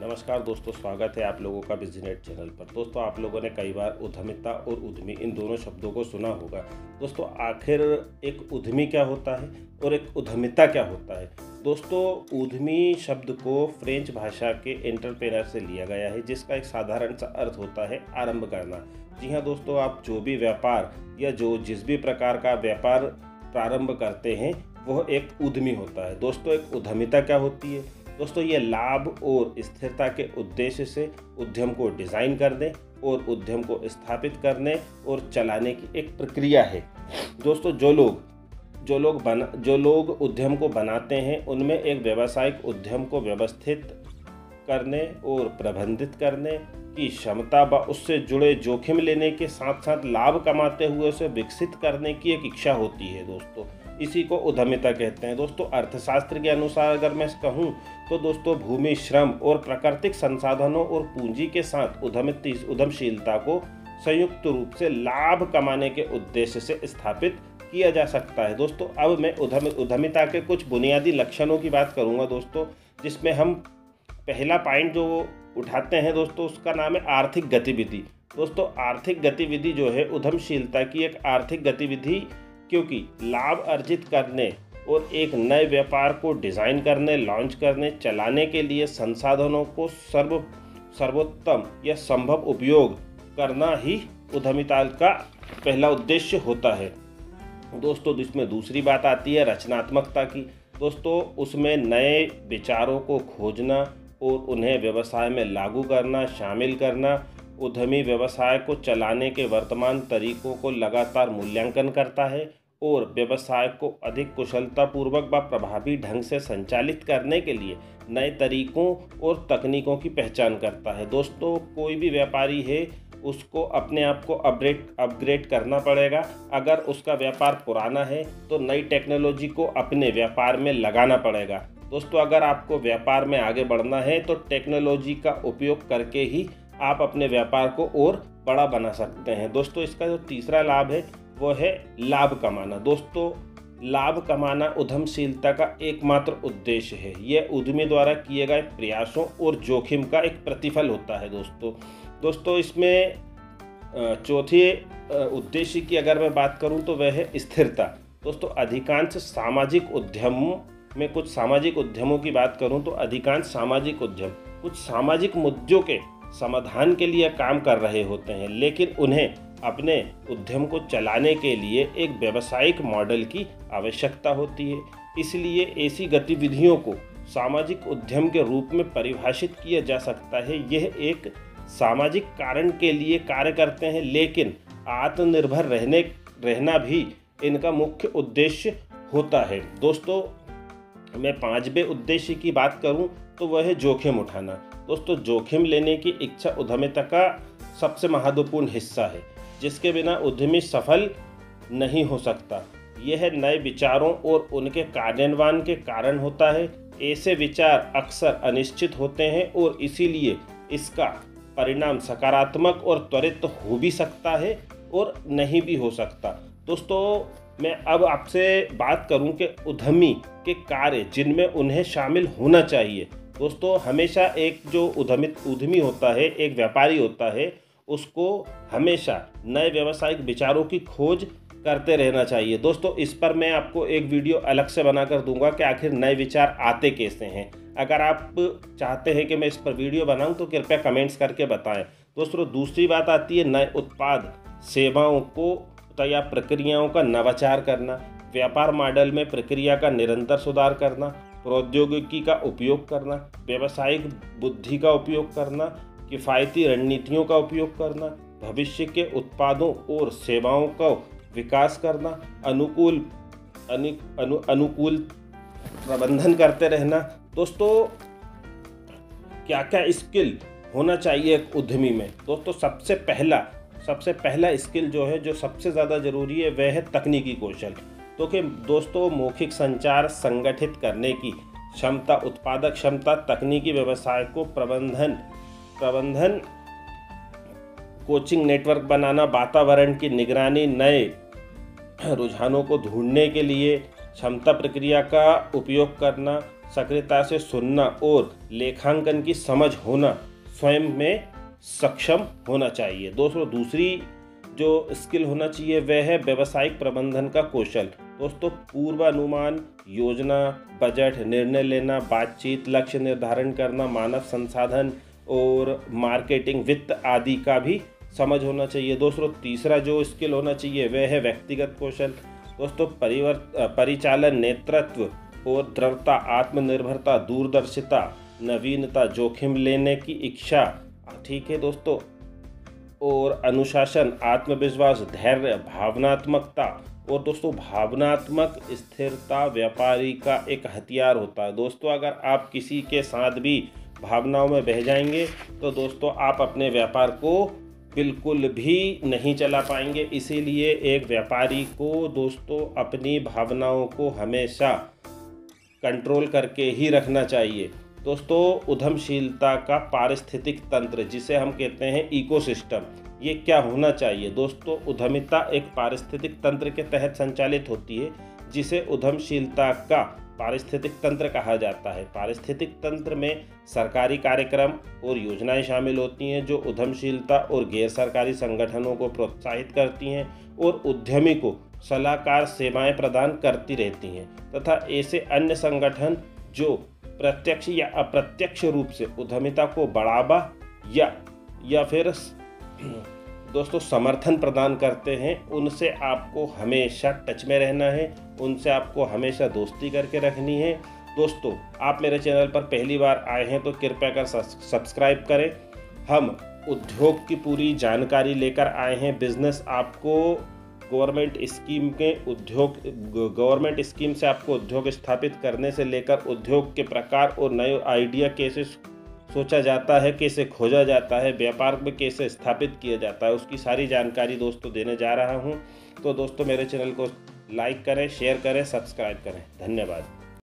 नमस्कार दोस्तों, स्वागत है आप लोगों का बिजनेट चैनल पर। दोस्तों, आप लोगों ने कई बार उद्यमिता और उद्यमी इन दोनों शब्दों को सुना होगा। दोस्तों, आखिर एक उद्यमी क्या होता है और एक उद्यमिता क्या होता है? दोस्तों, उद्यमी शब्द को फ्रेंच भाषा के एंटरप्रेन्योर से लिया गया है, जिसका एक साधारण सा अर्थ होता है आरंभ करना। जी हाँ दोस्तों, आप जो भी व्यापार या जिस भी प्रकार का व्यापार प्रारंभ करते हैं वह एक उद्यमी होता है। दोस्तों, एक उद्यमिता क्या होती है? दोस्तों, ये लाभ और स्थिरता के उद्देश्य से उद्यम को डिज़ाइन करने और उद्यम को स्थापित करने और चलाने की एक प्रक्रिया है। दोस्तों, जो लोग उद्यम को बनाते हैं उनमें एक व्यावसायिक उद्यम को व्यवस्थित करने और प्रबंधित करने की क्षमता व उससे जुड़े जोखिम लेने के साथ साथ लाभ कमाते हुए उसे विकसित करने की एक इच्छा होती है। दोस्तों, इसी को उद्यमिता कहते हैं। दोस्तों, अर्थशास्त्र के अनुसार अगर मैं कहूँ तो दोस्तों, भूमि, श्रम और प्राकृतिक संसाधनों और पूंजी के साथ उद्यमशीलता को संयुक्त रूप से लाभ कमाने के उद्देश्य से स्थापित किया जा सकता है। दोस्तों, अब मैं उद्यमिता के कुछ बुनियादी लक्षणों की बात करूँगा दोस्तों, जिसमें हम पहला पॉइंट जो उठाते हैं दोस्तों, उसका नाम है आर्थिक गतिविधि। दोस्तों, आर्थिक गतिविधि जो है उद्यमशीलता की एक आर्थिक गतिविधि, क्योंकि लाभ अर्जित करने और एक नए व्यापार को डिज़ाइन करने, लॉन्च करने, चलाने के लिए संसाधनों को सर्वोत्तम या संभव उपयोग करना ही उद्यमिता का पहला उद्देश्य होता है। दोस्तों, इसमें दूसरी बात आती है रचनात्मकता की। दोस्तों, उसमें नए विचारों को खोजना और उन्हें व्यवसाय में लागू करना शामिल करना। उद्यमी व्यवसाय को चलाने के वर्तमान तरीकों को लगातार मूल्यांकन करता है और व्यवसाय को अधिक कुशलतापूर्वक व प्रभावी ढंग से संचालित करने के लिए नए तरीकों और तकनीकों की पहचान करता है। दोस्तों, कोई भी व्यापारी है उसको अपने आप को अपग्रेड करना पड़ेगा। अगर उसका व्यापार पुराना है तो नई टेक्नोलॉजी को अपने व्यापार में लगाना पड़ेगा। दोस्तों, अगर आपको व्यापार में आगे बढ़ना है तो टेक्नोलॉजी का उपयोग करके ही आप अपने व्यापार को और बड़ा बना सकते हैं। दोस्तों, इसका जो तीसरा लाभ है वो है लाभ कमाना। दोस्तों, लाभ कमाना उद्यमशीलता का एकमात्र उद्देश्य है। यह उद्यमी द्वारा किए गए प्रयासों और जोखिम का एक प्रतिफल होता है। दोस्तों, इसमें चौथे उद्देश्य की अगर मैं बात करूं तो वह है स्थिरता। दोस्तों, अधिकांश सामाजिक उद्यमों में कुछ सामाजिक उद्यमों की बात करूं तो अधिकांश सामाजिक उद्यम कुछ सामाजिक मुद्दों के समाधान के लिए काम कर रहे होते हैं, लेकिन उन्हें अपने उद्यम को चलाने के लिए एक व्यावसायिक मॉडल की आवश्यकता होती है। इसलिए ऐसी गतिविधियों को सामाजिक उद्यम के रूप में परिभाषित किया जा सकता है। यह एक सामाजिक कारण के लिए कार्य करते हैं, लेकिन आत्मनिर्भर रहना भी इनका मुख्य उद्देश्य होता है। दोस्तों, मैं पांचवें उद्देश्य की बात करूं तो वह है जोखिम उठाना। दोस्तों, जोखिम लेने की इच्छा उद्यमिता का सबसे महत्वपूर्ण हिस्सा है, जिसके बिना उद्यमी सफल नहीं हो सकता। यह नए विचारों और उनके कार्यान्वयन के कारण होता है। ऐसे विचार अक्सर अनिश्चित होते हैं और इसीलिए इसका परिणाम सकारात्मक और त्वरित हो भी सकता है और नहीं भी हो सकता। दोस्तों, मैं अब आपसे बात करूं कि उद्यमी के कार्य जिनमें उन्हें शामिल होना चाहिए। दोस्तों, हमेशा एक जो उद्यमी होता है, एक व्यापारी होता है, उसको हमेशा नए व्यावसायिक विचारों की खोज करते रहना चाहिए। दोस्तों, इस पर मैं आपको एक वीडियो अलग से बनाकर दूंगा कि आखिर नए विचार आते कैसे हैं। अगर आप चाहते हैं कि मैं इस पर वीडियो बनाऊं तो कृपया कमेंट्स करके बताएं। दोस्तों, दूसरी बात आती है नए उत्पाद, सेवाओं को या प्रक्रियाओं का नवाचार करना, व्यापार मॉडल में प्रक्रिया का निरंतर सुधार करना, प्रौद्योगिकी का उपयोग करना, व्यावसायिक बुद्धि का उपयोग करना, किफ़ायती रणनीतियों का उपयोग करना, भविष्य के उत्पादों और सेवाओं का विकास करना, अनुकूल प्रबंधन करते रहना। दोस्तों, क्या क्या स्किल होना चाहिए एक उद्यमी में? दोस्तों, सबसे पहला स्किल जो है, जो सबसे ज़्यादा ज़रूरी है, वह है तकनीकी कौशल। तो कि दोस्तों, मौखिक संचार संगठित करने की क्षमता, उत्पादक क्षमता, तकनीकी व्यवसाय को प्रबंधन, कोचिंग नेटवर्क बनाना, वातावरण की निगरानी, नए रुझानों को ढूंढने के लिए क्षमता प्रक्रिया का उपयोग करना, सक्रियता से सुनना और लेखांकन की समझ होना स्वयं में सक्षम होना चाहिए। दोस्तों दूसरी जो स्किल होना चाहिए वह है व्यवसायिक प्रबंधन का कौशल। दोस्तों पूर्वानुमान, योजना, बजट, निर्णय लेना, बातचीत, लक्ष्य निर्धारण करना, मानव संसाधन और मार्केटिंग, वित्त आदि का भी समझ होना चाहिए। दोस्तों तीसरा जो स्किल होना चाहिए वह है व्यक्तिगत कौशल। दोस्तों परिचालन, नेतृत्व और दृढ़ता, आत्मनिर्भरता, दूरदर्शिता, नवीनता, जोखिम लेने की इच्छा, ठीक है दोस्तों, और अनुशासन, आत्मविश्वास, धैर्य, भावनात्मकता। और दोस्तों भावनात्मक स्थिरता व्यापारी का एक हथियार होता है। दोस्तों अगर आप किसी के साथ भी भावनाओं में बह जाएंगे तो दोस्तों आप अपने व्यापार को बिल्कुल भी नहीं चला पाएंगे। इसीलिए एक व्यापारी को दोस्तों अपनी भावनाओं को हमेशा कंट्रोल करके ही रखना चाहिए। दोस्तों उद्यमशीलता का पारिस्थितिक तंत्र, जिसे हम कहते हैं इकोसिस्टम, ये क्या होना चाहिए? दोस्तों उद्यमिता एक पारिस्थितिक तंत्र के तहत संचालित होती है जिसे उद्यमशीलता का पारिस्थितिक तंत्र कहा जाता है। पारिस्थितिक तंत्र में सरकारी कार्यक्रम और योजनाएं शामिल होती हैं जो उद्यमशीलता और गैर सरकारी संगठनों को प्रोत्साहित करती हैं और उद्यमी को सलाहकार सेवाएं प्रदान करती रहती हैं, तथा ऐसे अन्य संगठन जो प्रत्यक्ष या अप्रत्यक्ष रूप से उद्यमिता को बढ़ावा या फिर दोस्तों समर्थन प्रदान करते हैं, उनसे आपको हमेशा टच में रहना है, उनसे आपको हमेशा दोस्ती करके रखनी है। दोस्तों आप मेरे चैनल पर पहली बार आए हैं तो कृपया कर सब्सक्राइब करें। हम उद्योग की पूरी जानकारी लेकर आए हैं। बिजनेस आपको गवर्नमेंट स्कीम से आपको उद्योग स्थापित करने से लेकर उद्योग के प्रकार और नए आइडिया कैसे सोचा जाता है, कैसे खोजा जाता है, व्यापार में कैसे स्थापित किया जाता है, उसकी सारी जानकारी दोस्तों देने जा रहा हूं। तो दोस्तों मेरे चैनल को लाइक करें, शेयर करें, सब्सक्राइब करें। धन्यवाद।